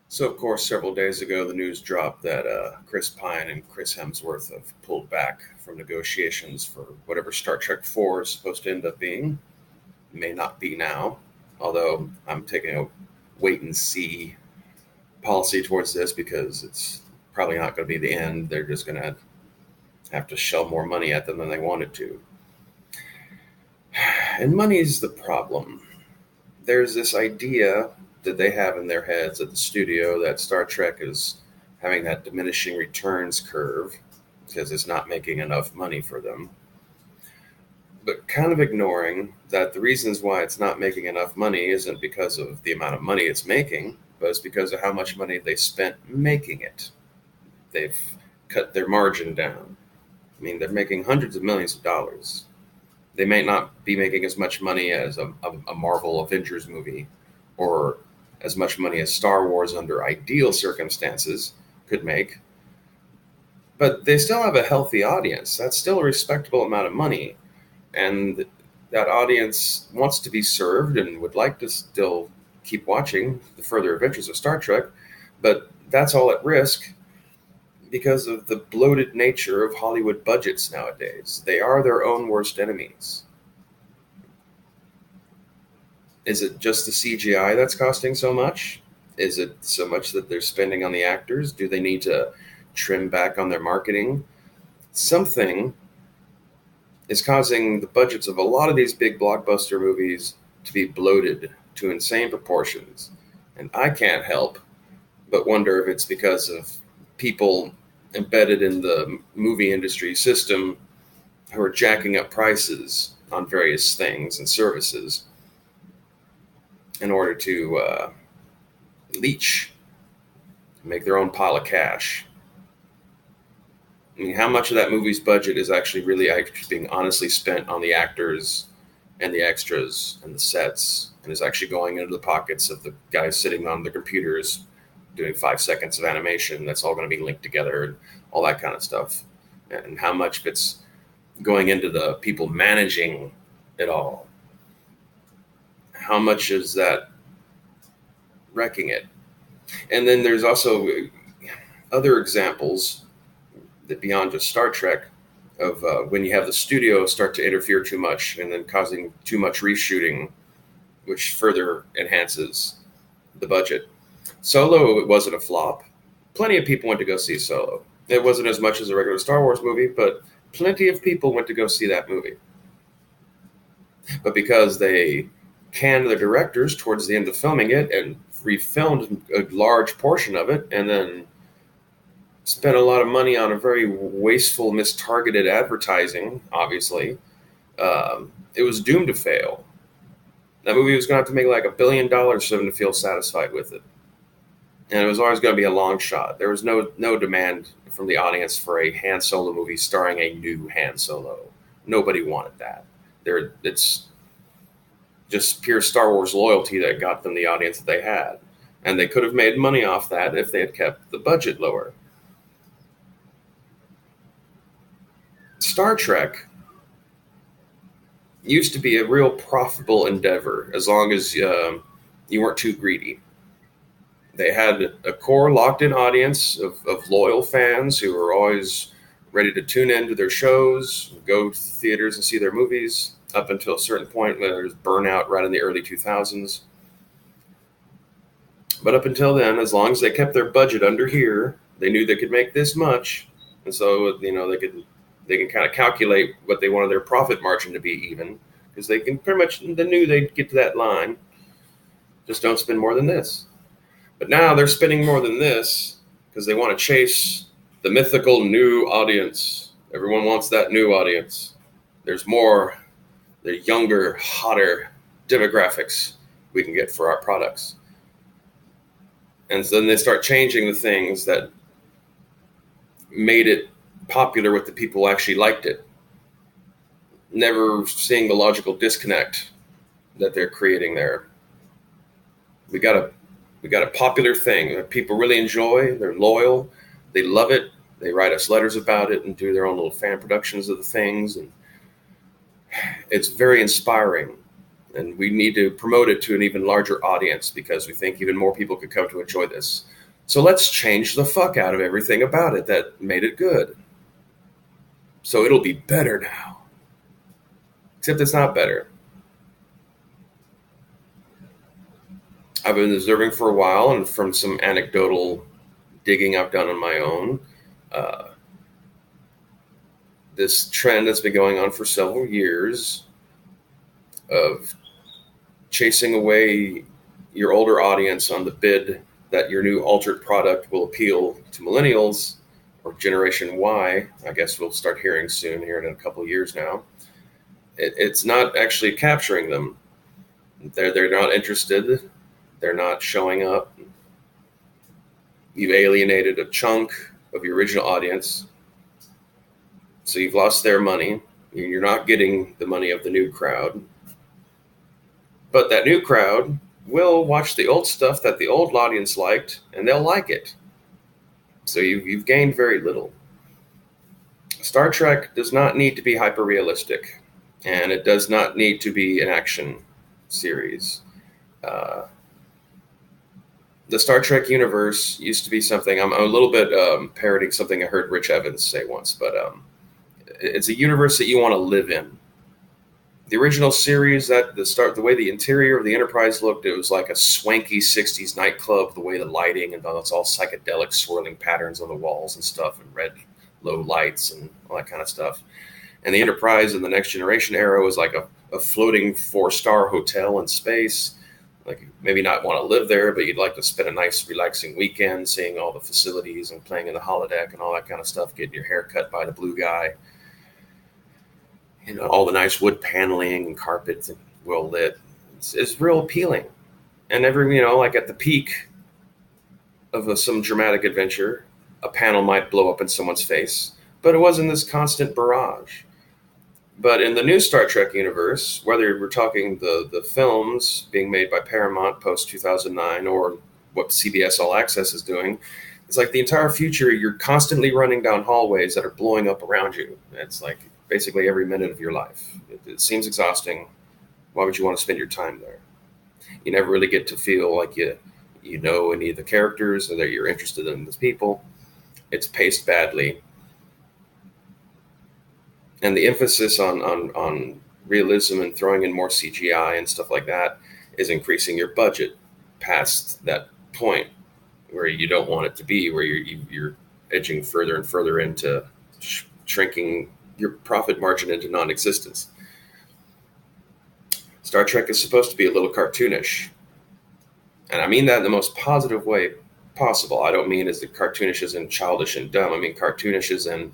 So, of course, several days ago, the news dropped that Chris Pine and Chris Hemsworth have pulled back from negotiations for whatever Star Trek 4 is supposed to end up being. May not be now, although I'm taking a wait and see policy towards this because it's probably not going to be the end. They're just going to have to shell more money at them than they wanted to. And money's the problem. There's this idea that they have in their heads at the studio that Star Trek is having that diminishing returns curve because it's not making enough money for them. But kind of ignoring that the reasons why it's not making enough money isn't because of the amount of money it's making, but it's because of how much money they spent making it. They've cut their margin down. I mean, they're making hundreds of millions of dollars. They may not be making as much money as a Marvel Avengers movie or as much money as Star Wars under ideal circumstances could make, but they still have a healthy audience. That's still a respectable amount of money. And that audience wants to be served and would like to still keep watching the further adventures of Star Trek, but that's all at risk because of the bloated nature of Hollywood budgets nowadays. They are their own worst enemies. Is it just the CGI that's costing so much? Is it so much that they're spending on the actors? Do they need to trim back on their marketing? Something is causing the budgets of a lot of these big blockbuster movies to be bloated to insane proportions. And I can't help but wonder if it's because of people embedded in the movie industry system who are jacking up prices on various things and services in order to leech, make their own pile of cash. I mean, how much of that movie's budget is actually really being honestly spent on the actors and the extras and the sets, and is actually going into the pockets of the guys sitting on the computers doing 5 seconds of animation that's all going to be linked together and all that kind of stuff? And how much of it's going into the people managing it all? How much is that wrecking it? And then there's also other examples that beyond just Star Trek of when you have the studio start to interfere too much and then causing too much reshooting, which further enhances the budget. Solo, it wasn't a flop. Plenty of people went to go see Solo. It wasn't as much as a regular Star Wars movie, but plenty of people went to go see that movie. But because they canned the directors towards the end of filming it and refilmed a large portion of it and then spent a lot of money on a very wasteful, mistargeted advertising, obviously, it was doomed to fail. That movie was going to have to make like $1 billion for them to feel satisfied with it. And it was always going to be a long shot. There was no demand from the audience for a Han Solo movie starring a new Han Solo. Nobody wanted that. It's just pure Star Wars loyalty that got them the audience that they had. And they could have made money off that if they had kept the budget lower. Star Trek used to be a real profitable endeavor as long as you weren't too greedy. They had a core locked in audience of loyal fans who were always ready to tune into their shows, go to theaters and see their movies up until a certain point where there was burnout right in the early 2000s. But up until then, as long as they kept their budget under here, they knew they could make this much. And so, they can kind of calculate what they wanted their profit margin to be even, because they knew they'd get to that line. Just don't spend more than this. But now they're spending more than this because they want to chase the mythical new audience. Everyone wants that new audience. There's more, the younger, hotter demographics we can get for our products. And so then they start changing the things that made it popular with the people who actually liked it. Never seeing the logical disconnect that they're creating there. We got a popular thing that people really enjoy. They're loyal. They love it. They write us letters about it and do their own little fan productions of the things. And it's very inspiring. and we need to promote it to an even larger audience because we think even more people could come to enjoy this. So let's change the fuck out of everything about it that made it good. So it'll be better now. Except it's not better. I've been observing for a while, and from some anecdotal digging I've done on my own, uh, this trend that's been going on for several years of chasing away your older audience on the bid that your new altered product will appeal to millennials or Generation Y. I guess we'll start hearing soon here in a couple of years now. It's not actually capturing them. They're not interested. They're not showing up. You've alienated a chunk of your original audience. So you've lost their money. You're not getting the money of the new crowd. But that new crowd will watch the old stuff that the old audience liked, and they'll like it. So you've gained very little. Star Trek does not need to be hyper realistic, and it does not need to be an action series. Uh, the Star Trek universe used to be something. I'm a little bit parroting something I heard Rich Evans say once, but it's a universe that you want to live in. The original series, the way the interior of the Enterprise looked, it was like a swanky '60s nightclub. The way the lighting and it's all psychedelic, swirling patterns on the walls and stuff, and red low lights and all that kind of stuff. And the Enterprise in the Next Generation era was like a floating 4-star hotel in space. Like, maybe not want to live there, but you'd like to spend a nice, relaxing weekend seeing all the facilities and playing in the holodeck and all that kind of stuff, getting your hair cut by the blue guy. All the nice wood paneling and carpets and well lit. It's real appealing. And like at the peak of some dramatic adventure, a panel might blow up in someone's face, but it wasn't this constant barrage. But in the new Star Trek universe, whether we're talking the films being made by Paramount post 2009 or what CBS All Access is doing, it's like the entire future, you're constantly running down hallways that are blowing up around you. It's like basically every minute of your life. It seems exhausting. Why would you want to spend your time there? You never really get to feel like you know any of the characters or that you're interested in these people. It's paced badly. And the emphasis on realism and throwing in more CGI and stuff like that is increasing your budget past that point where you don't want it to be, where you're edging further and further into shrinking your profit margin into non-existence. Star Trek is supposed to be a little cartoonish. And I mean that in the most positive way possible. I don't mean as the cartoonish as in childish and dumb. I mean cartoonish as in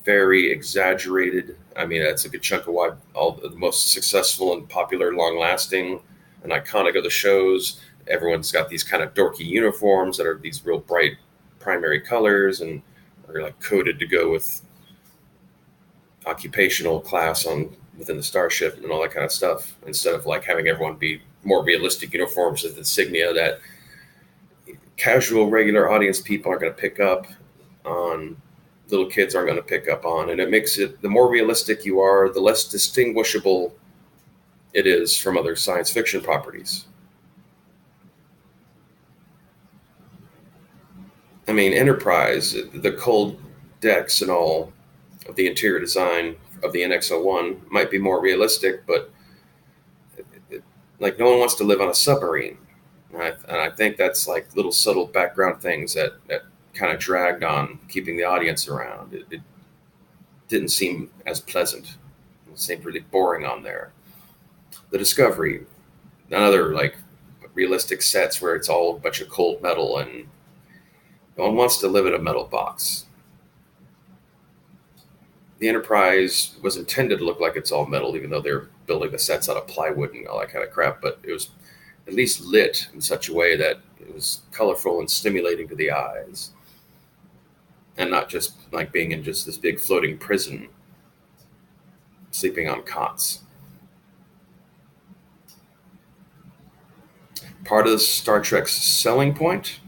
very exaggerated. I mean, that's a good chunk of why all the most successful and popular, long-lasting and iconic of the shows, everyone's got these kind of dorky uniforms that are these real bright primary colors and are like coded to go with occupational class within the starship and all that kind of stuff, instead of like having everyone be more realistic uniforms with insignia that casual regular audience people aren't going to pick up on, little kids aren't going to pick up on. And it makes it, the more realistic you are, the less distinguishable it is from other science fiction properties. I mean, Enterprise, the cold decks and all of the interior design of the NX-01 might be more realistic, but like no one wants to live on a submarine. And I think that's like little subtle background things that kind of dragged on keeping the audience around. It didn't seem as pleasant. It seemed really boring on there. The Discovery, another like realistic sets where it's all a bunch of cold metal and no one wants to live in a metal box. The Enterprise was intended to look like it's all metal, even though they're building the sets out of plywood and all that kind of crap, but it was at least lit in such a way that it was colorful and stimulating to the eyes. And not just like being in just this big floating prison, sleeping on cots. Part of the Star Trek's selling point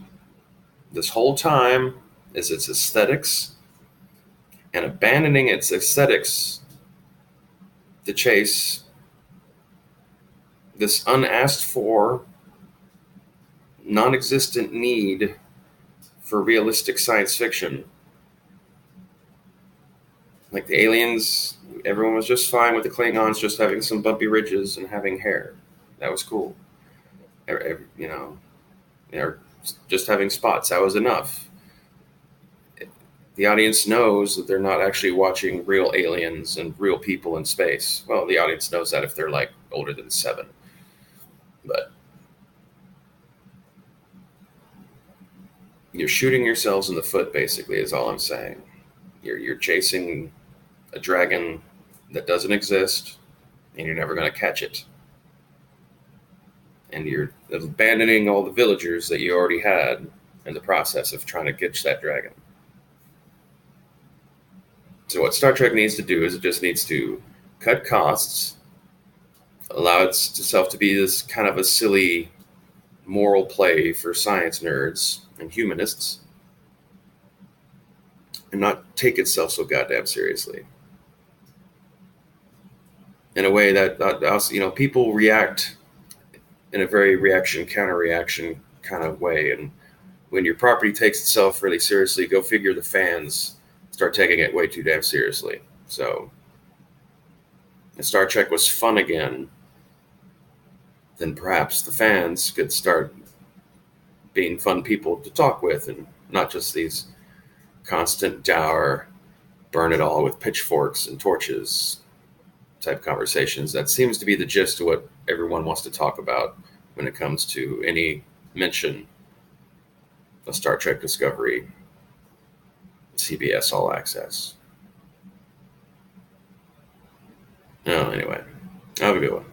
this whole time is its aesthetics, and abandoning its aesthetics to chase this unasked for, non-existent need for realistic science fiction. Like the aliens, everyone was just fine with the Klingons just having some bumpy ridges and having hair. That was cool. You know, or just having spots. That was enough. The audience knows that they're not actually watching real aliens and real people in space. Well, the audience knows that if they're like older than 7. But you're shooting yourselves in the foot, basically, is all I'm saying. You're chasing a dragon that doesn't exist, and you're never going to catch it. And you're abandoning all the villagers that you already had in the process of trying to catch that dragon. So what Star Trek needs to do is it just needs to cut costs, allow itself to be this kind of a silly moral play for science nerds and humanists, and not take itself so goddamn seriously. In a way that also, people react in a very reaction, counter-reaction kind of way. And when your property takes itself really seriously, go figure the fans start taking it way too damn seriously. So if Star Trek was fun again, then perhaps the fans could start being fun people to talk with, and not just these constant dour, burn it all with pitchforks and torches type conversations. That seems to be the gist of what everyone wants to talk about when it comes to any mention of Star Trek Discovery, CBS All Access. Oh, anyway, have a good one.